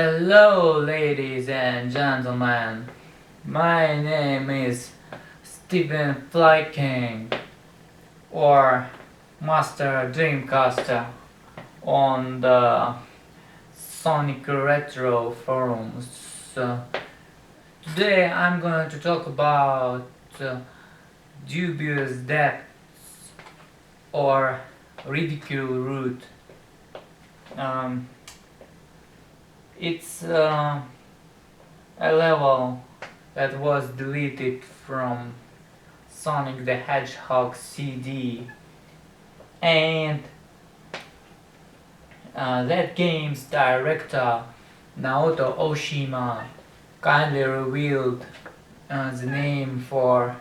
Hello, ladies and gentlemen. My name is Stephen FLYKING, or Master Dreamcaster on the Sonic Retro forums. Today I'm going to talk about Dubious Depths or Ridicule route. Um, it's a level that was deleted from Sonic the Hedgehog CD, and that game's director Naoto Oshima kindly revealed the name for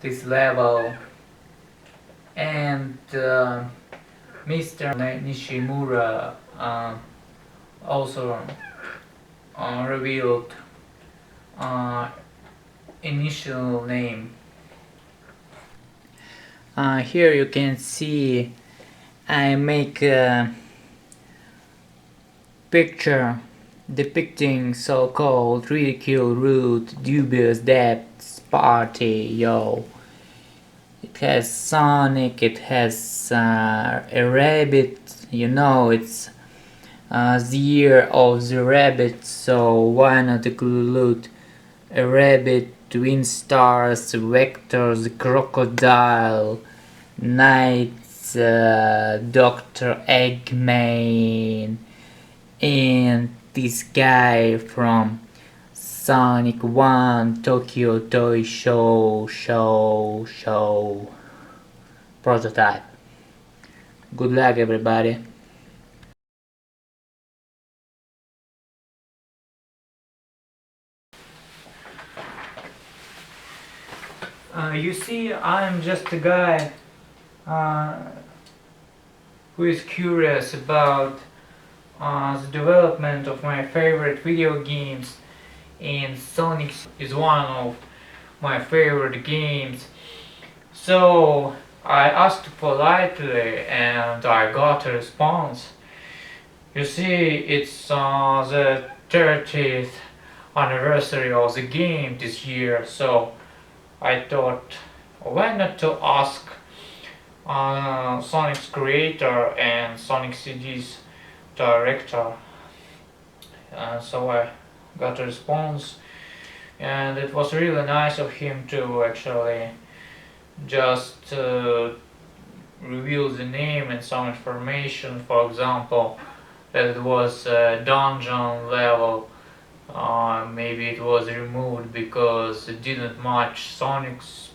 this level, and Mr. Nishimura also revealed initial name. Here you can see I make a picture depicting so-called Ridicule route Dubious Depths party, yo. It has Sonic, it has a rabbit, you know, it's the year of the rabbit, so why not include a rabbit, twin stars, vectors, crocodile, knights, Dr. Eggman, and this guy from Sonic 1 Tokyo Toy Show prototype. Good luck, everybody. You see, I'm just a guy who is curious about the development of my favorite video games, and Sonic is one of my favorite games. So I asked politely and I got a response. You see, it's the 30th anniversary of the game this year, so I thought, why not to ask Sonic's creator and Sonic CD's director. So I got a response, and it was really nice of him to actually just reveal the name and some information. For example, that it was a dungeon level. Maybe it was removed because it didn't match Sonic's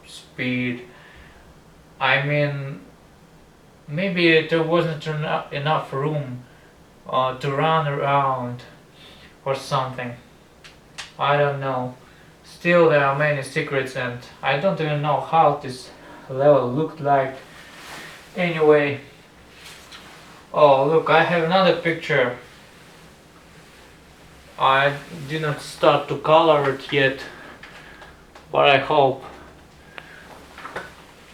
speed. I mean, maybe there wasn't enough room to run around or something. I don't know. Still, there are many secrets, and I don't even know how this level looked like. Anyway, oh look, I have another picture. I didn't start to color it yet, but I hope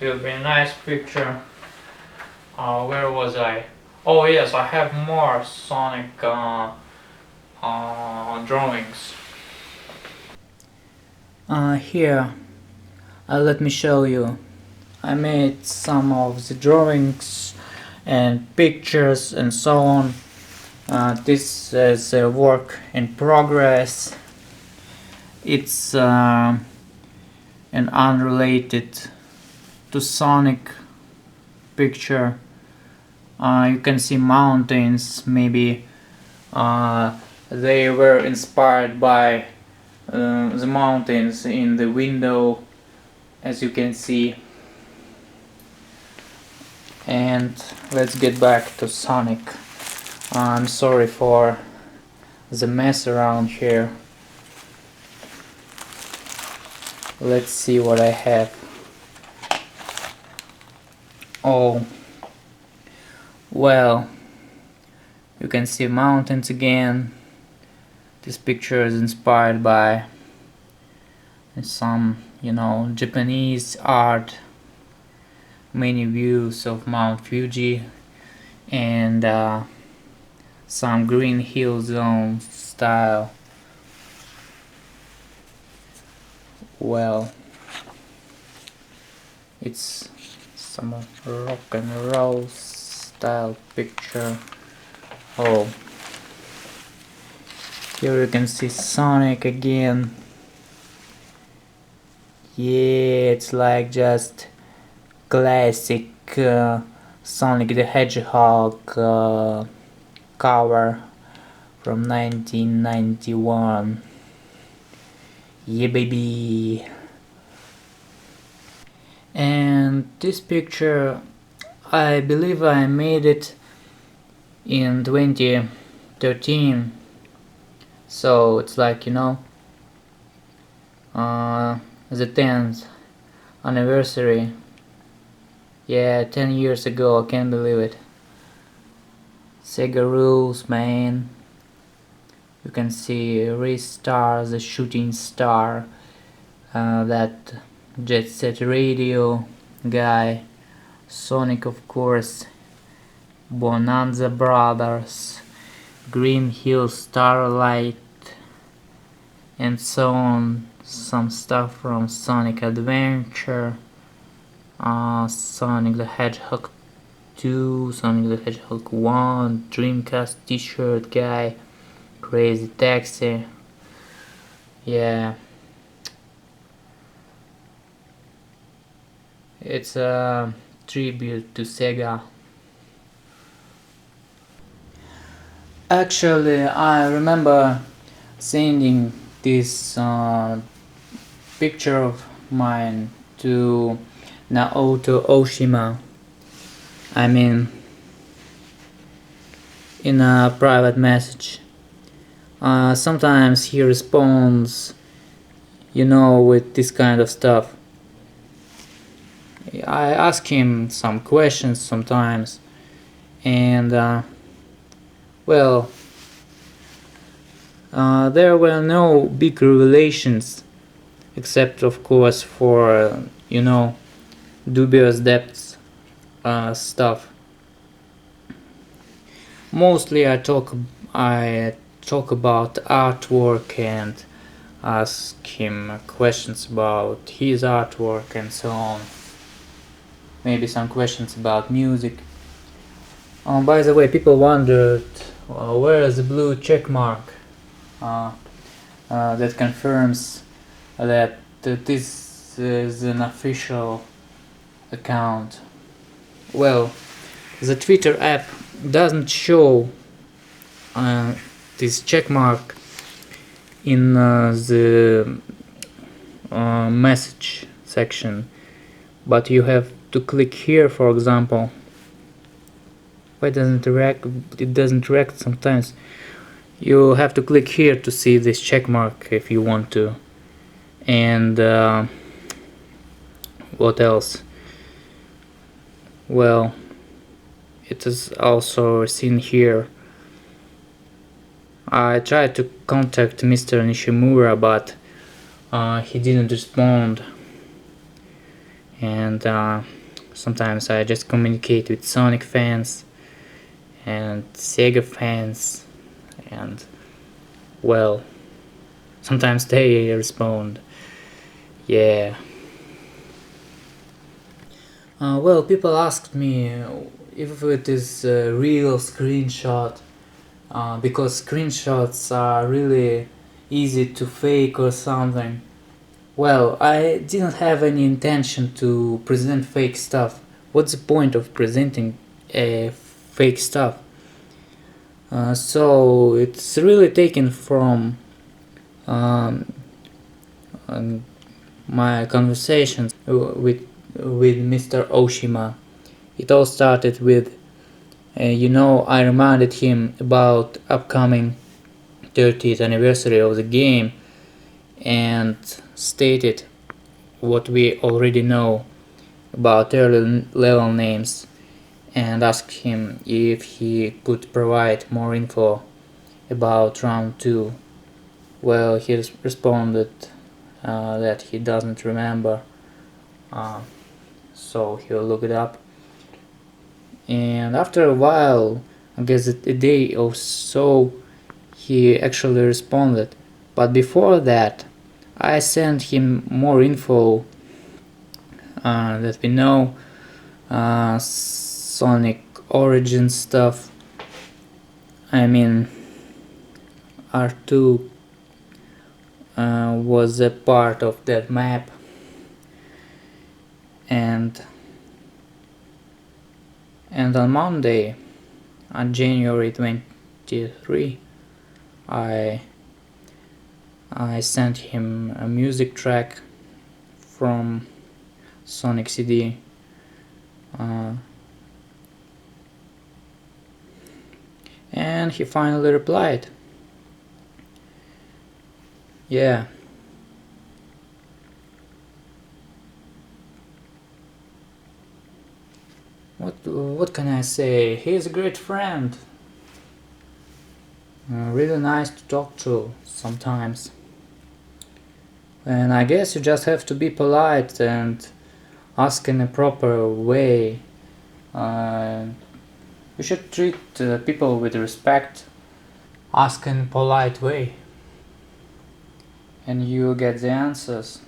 it'll be a nice picture. Where was I? Oh yes, I have more Sonic drawings. Here, let me show you. I made some of the drawings and pictures and so on. This is a work in progress. It's an unrelated to Sonic picture. You can see mountains. Maybe they were inspired by the mountains in the window, as you can see. And let's get back to Sonic. I'm sorry for the mess around here. Let's see what I have. Oh, well, you can see mountains again. This picture is inspired by some, Japanese art. Many views of Mount Fuji, and some Green Hill Zone style. Well, it's some rock and roll style picture. Oh, here you can see Sonic again. Yeah, it's like just classic Sonic the Hedgehog cover from 1991. Yeah, baby. And this picture, I believe I made it in 2013. So it's like, you know, the 10th anniversary. Yeah, 10 years ago, I can't believe it. Sega rules, man. You can see Restar, the shooting star, that Jet Set Radio guy, Sonic of course, Bonanza Brothers, Green Hill Starlight, and so on. Some stuff from Sonic Adventure, Sonic the Hedgehog 2, Sonic the Hedgehog 1, Dreamcast t-shirt guy, Crazy Taxi. Yeah, it's a tribute to Sega. Actually, I remember sending this picture of mine to Naoto Oshima. I mean, in a private message. Sometimes he responds, you know, with this kind of stuff. I ask him some questions sometimes, and well, there were no big revelations, except of course for you know, Dubious Depths stuff. Mostly I talk about artwork and ask him questions about his artwork and so on. Maybe some questions about music. By the way, people wondered where is the blue check mark that confirms that this is an official account. Well, the Twitter app doesn't show this check mark in the message section, but you have to click here, for example. Why doesn't it doesn't react sometimes? You have to click here to see this check mark if you want to. And what else? Well, it is also seen here. I tried to contact Mr. Nishimura, but he didn't respond. And sometimes I just communicate with Sonic fans and Sega fans, and well, sometimes they respond. Yeah. Well, people asked me if it is a real screenshot, because screenshots are really easy to fake or something. Well, I didn't have any intention to present fake stuff. What's the point of presenting fake stuff? So it's really taken from my conversations with Mr. Oshima. It all started with, you know, I reminded him about upcoming 30th anniversary of the game and stated what we already know about early level names, and asked him if he could provide more info about round 2. Well, he responded that he doesn't remember, so he'll look it up. And after a while I guess a day or so, he actually responded. But before that, I sent him more info that we know, Sonic origin stuff. I mean, R2 was a part of that map, and on Monday, on January 23, I sent him a music track from Sonic CD. And he finally replied. Yeah. What can I say? He's a great friend. Really nice to talk to sometimes. And I guess you just have to be polite and ask in a proper way. You should treat people with respect. Ask in a polite way, and you get the answers.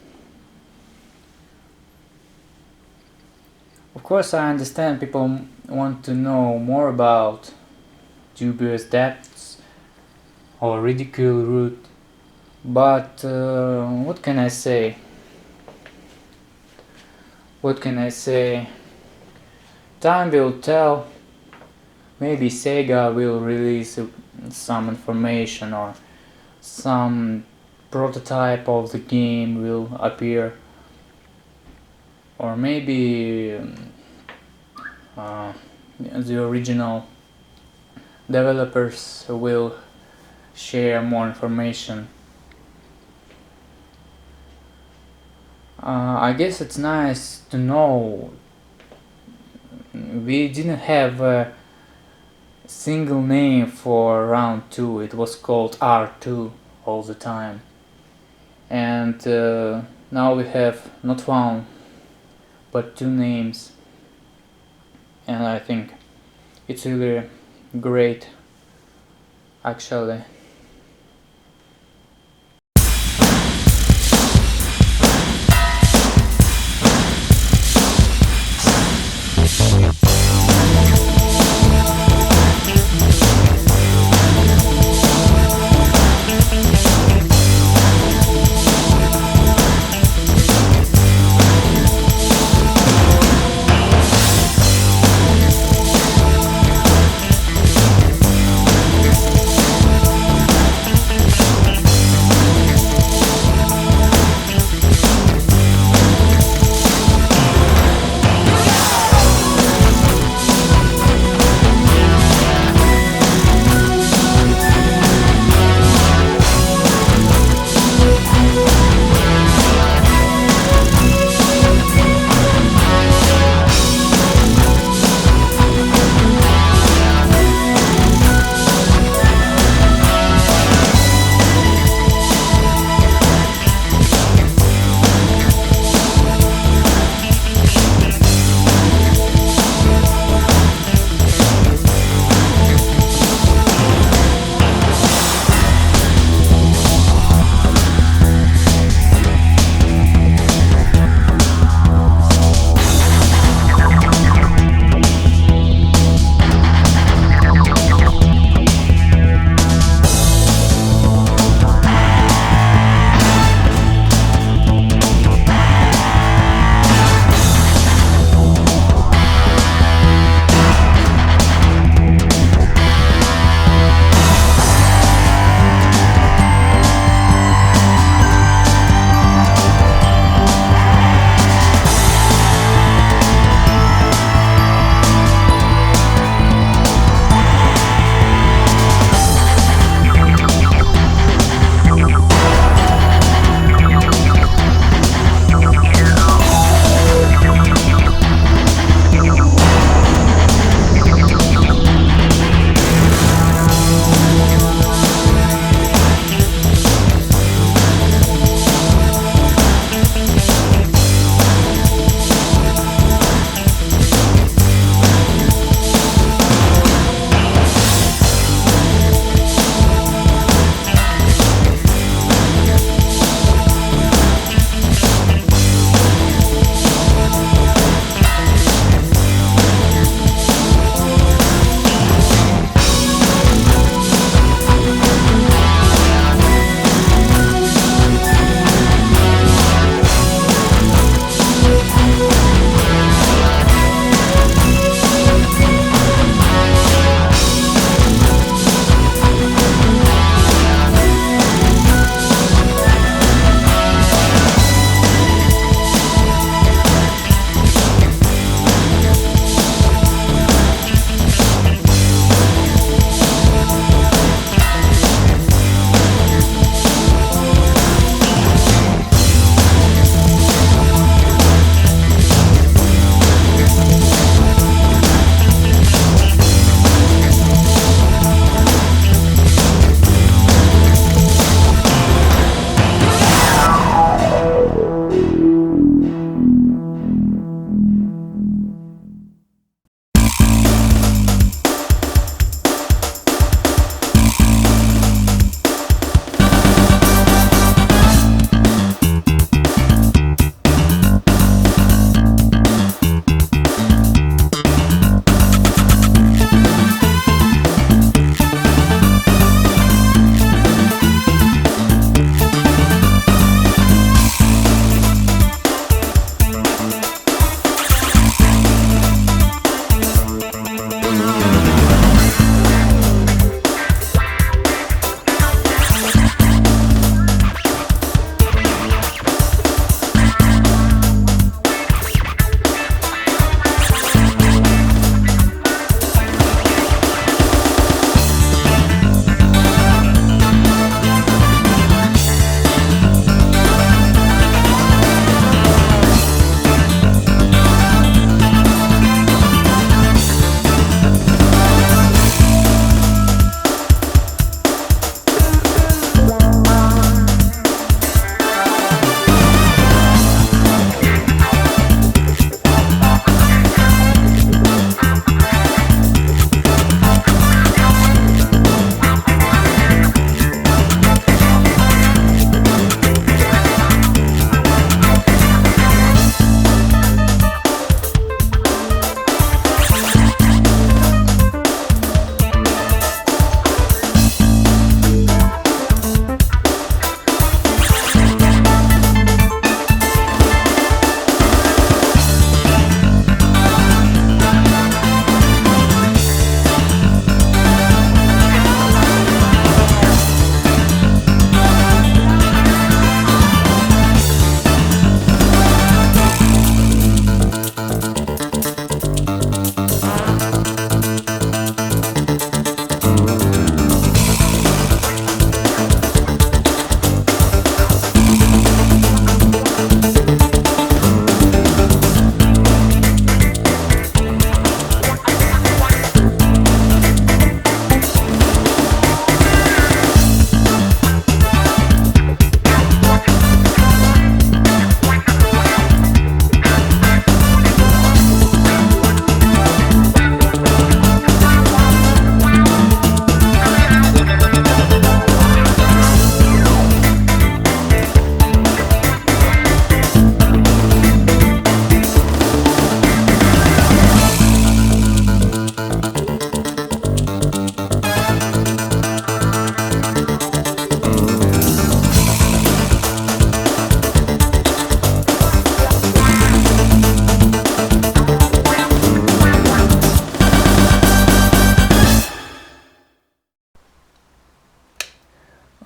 Of course, I understand people want to know more about Dubious Depths or Ridicule route, but what can I say? What can I say? Time will tell. Maybe Sega will release some information, or some prototype of the game will appear, or maybe the original developers will share more information. I guess it's nice to know we didn't have a single name for round 2. It was called R2 all the time, and now we have not one but 2 names, and I think it's really great, actually.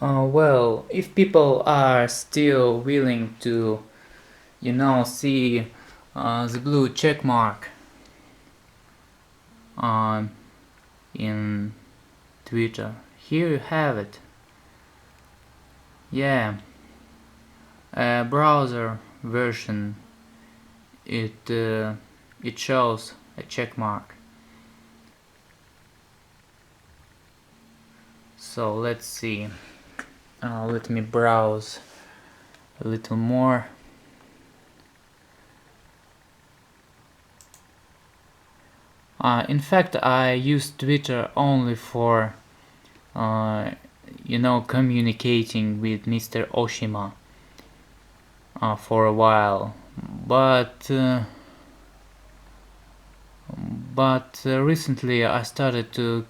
Well, if people are still willing to, see the blue check mark in Twitter, here you have it. Yeah, a browser version, it shows a check mark. So let's see. Let me browse a little more. In fact, I use Twitter only for communicating with Mr. Oshima for a while, but recently I started to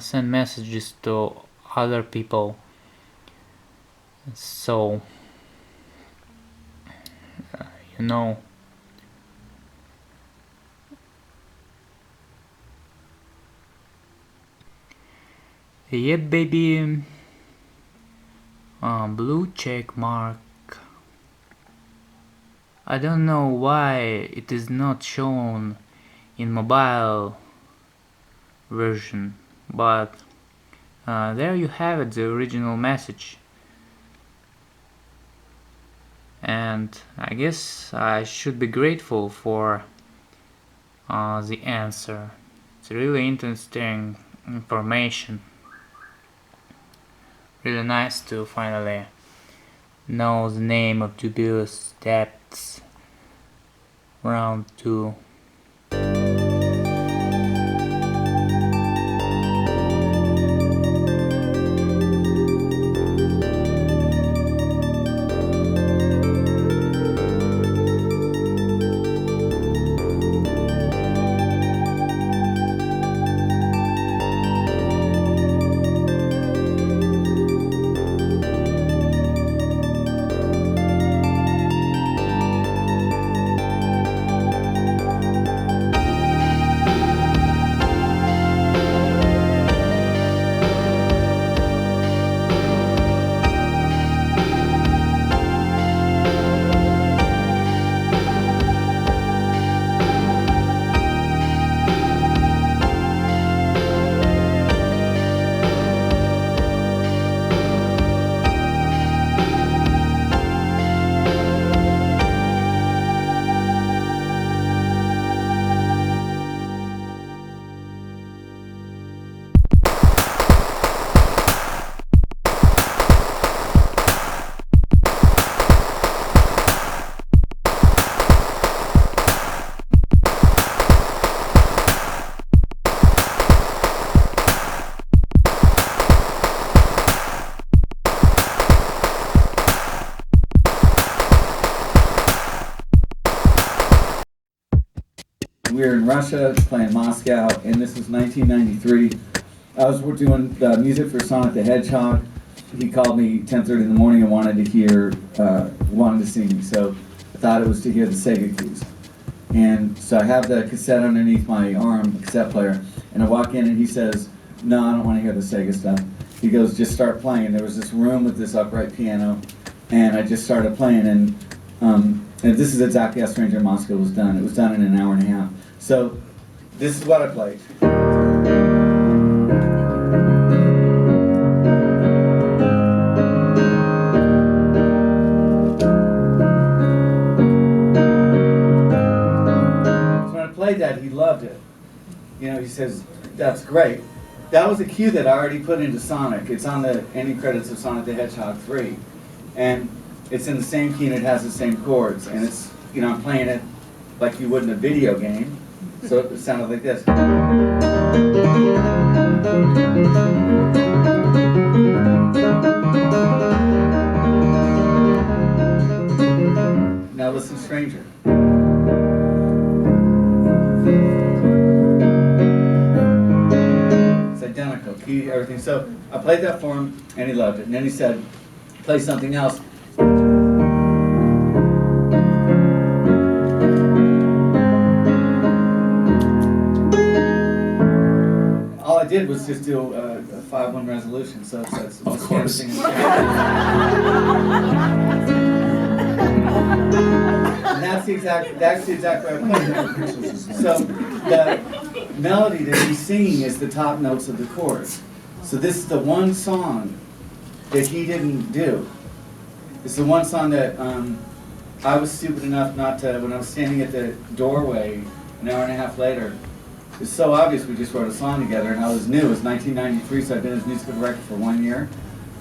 send messages to other people, so you know. Yeah, baby. Blue check mark. I don't know why it is not shown in mobile version, but there you have it, the original message. And I guess I should be grateful for the answer. It's really interesting information. Really nice to finally know the name of Dubious Depths round 2. We were in Russia playing Moscow, and this was 1993. I was doing music for Sonic the Hedgehog. He called me 10:30 in the morning and wanted to see me. So I thought it was to hear the Sega keys. And so I have the cassette underneath my arm, the cassette player, and I walk in and he says, "No, I don't want to hear the Sega stuff." He goes, "Just start playing." There was this room with this upright piano, and I just started playing, and this is exactly how Stranger in Moscow was done. It was done in an hour and a half. So this is what I played. So when I played that, he loved it. You know, he says, "That's great." That was a cue that I already put into Sonic. It's on the ending credits of Sonic the Hedgehog 3. And it's in the same key and it has the same chords. And it's, I'm playing it like you would in a video game. So it sounded like this. Now listen, Stranger. It's identical, key, everything. So I played that for him and he loved it. And then he said, "Play something else." All I did was just do a 5-1 resolution, so it's Of course. And that's the exact way I play it. So the melody that he's singing is the top notes of the chorus. So this is the one song that he didn't do. It's the one song that I was stupid enough not to, when I was standing at the doorway an hour and a half later, it's so obvious we just wrote a song together, and I was new. It was 1993, so I'd been his musical director for 1 year,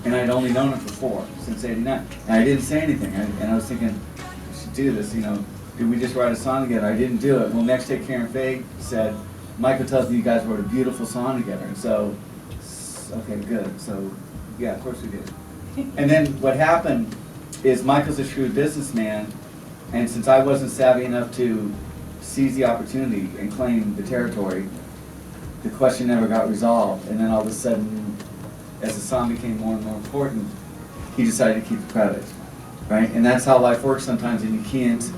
and I'd only known him for 4, since '89. And I didn't say anything, and I was thinking, we should do this, you know. Did we just write a song together? I didn't do it. Well, next day Karen Faye said, Michael tells me you guys wrote a beautiful song together, and so, okay, good. So, yeah, of course we did. And then what happened is Michael's a shrewd businessman, and since I wasn't savvy enough to seize the opportunity and claim the territory, the question never got resolved. And then all of a sudden, as the song became more and more important, he decided to keep the credit, right? And that's how life works sometimes, and you can't,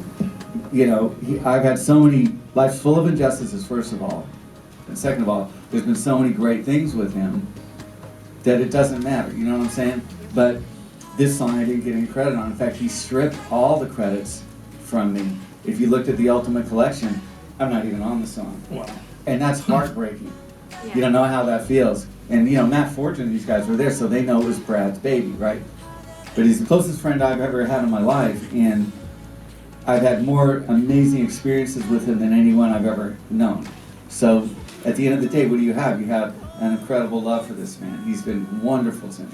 you know, I've had so many, life's full of injustices, first of all. And second of all, there's been so many great things with him that it doesn't matter, you know what I'm saying? But this song I didn't get any credit on. In fact, he stripped all the credits from me. If you looked at the Ultimate Collection, I'm not even on the song. Wow. And that's heartbreaking. Yeah. You don't know how that feels. And you know, Matt Fortune and these guys were there, so they know it was Brad's baby, right? But he's the closest friend I've ever had in my life, and I've had more amazing experiences with him than anyone I've ever known. So at the end of the day, what do you have? You have an incredible love for this man. He's been wonderful to me.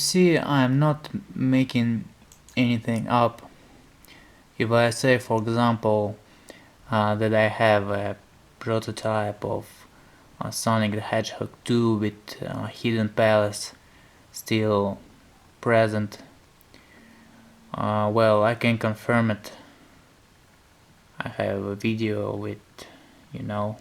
see, I'm not making anything up. If I say, for example, that I have a prototype of Sonic the Hedgehog 2 with Hidden Palace still present, well, I can confirm it. I have a video with, you know.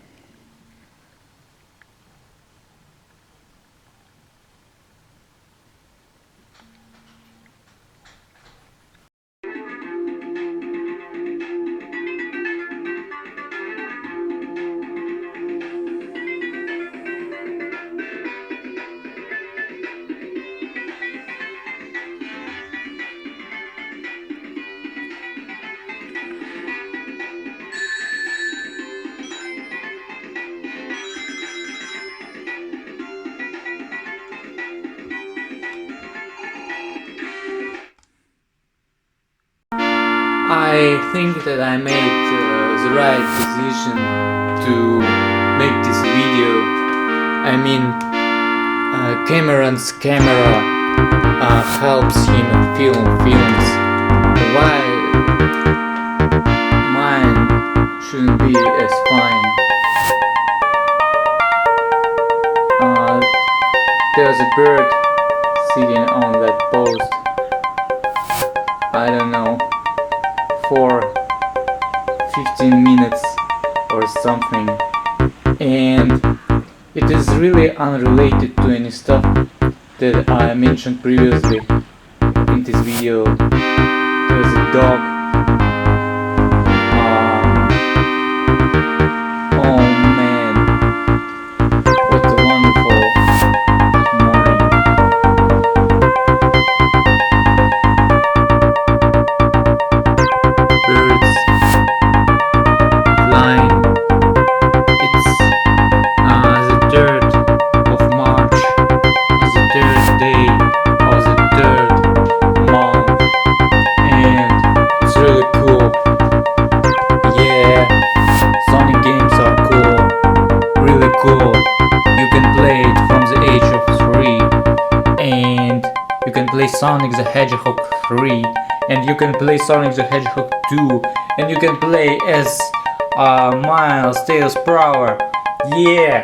I think that I made the right decision to make this video. I mean, Cameron's camera helps him film films. Why mine shouldn't be as fine? There's a bird sitting on that post. I don't know, for 15 minutes or something, and it is really unrelated to any stuff that I mentioned previously in this video. There's a dog. Oh man, what a wonderful morning. Birds flying. It's the 3rd of March, the 3rd day of the 3rd month, and it's really cool. Yeah, Sonic games are cool, really cool. You can play it from the age of 3, and you can play Sonic the Hedgehog 3, and you can play Sonic the Hedgehog 2, and you can play as Miles Tails Prower. Yeah!